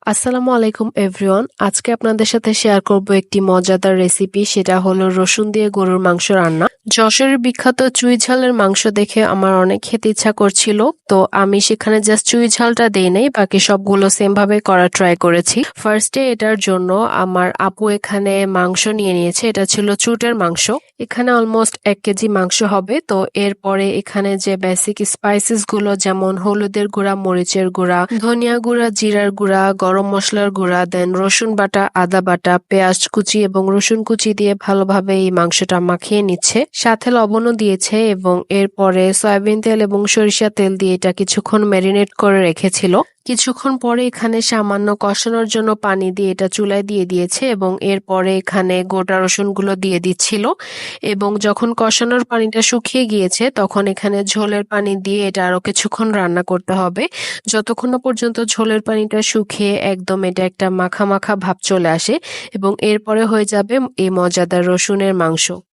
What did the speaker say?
আসসালামু আলাইকুম এভরিওয়ান। আজকে আপনাদের সাথে শেয়ার করব একটি মজাদার রেসিপি, সেটা হলো রসুন দিয়ে গরুর মাংস রান্না। যশোরের বিখ্যাত চুই ঝালের মাংস দেখে আমার অনেক খেতে ইচ্ছা করছিল, তো আমি সেখানে জাস্ট চুই ঝালটা দেই নাই, বাকি সবগুলো সেম ভাবে করা ট্রাই করেছি। ফার্স্টে এটার জন্য আমার আপু এখানে মাংস নিয়ে নিয়েছে, এটা ছিল চুটের মাংস। এখানে অলমোস্ট 1 কেজি মাংস হবে। তো এরপরে এখানে যে বেসিক স্পাইসেস গুলো, যেমন হলুদের গুঁড়া, মরিচের গুঁড়া, ধনিয়া গুঁড়া, জিরার গুঁড়া, গরম মশলার গুঁড়া, দেন রসুন বাটা, আদা বাটা, পেঁয়াজ কুচি এবং রসুন কুচি দিয়ে ভালোভাবে এই মাংসটা মাখিয়ে নিচ্ছে। সাথে লবণও দিয়েছে এবং এরপরে সয়াবিন তেল এবং সরিষা তেল দিয়ে এটা কিছুক্ষণ ম্যারিনেট করে রেখেছিল। কিছুক্ষণ পরে এখানে সামান্য কষানোর জন্য পানি দিয়ে এটা চুলায় দিয়ে দিয়েছে এবং এরপরে এখানে গোটা রসুনগুলো দিয়ে দিচ্ছিল। এবং যখন কষানোর পানিটা শুকিয়ে গিয়েছে তখন এখানে ঝোলের পানি দিয়ে এটা আরো কিছুক্ষণ রান্না করতে হবে, যতক্ষণ না পর্যন্ত ঝোলের পানিটা শুকিয়ে একদম এটা একটা মাখা মাখা ভাব চলে আসে, এবং এরপরে হয়ে যাবে এই মজাদার রসুনের মাংস।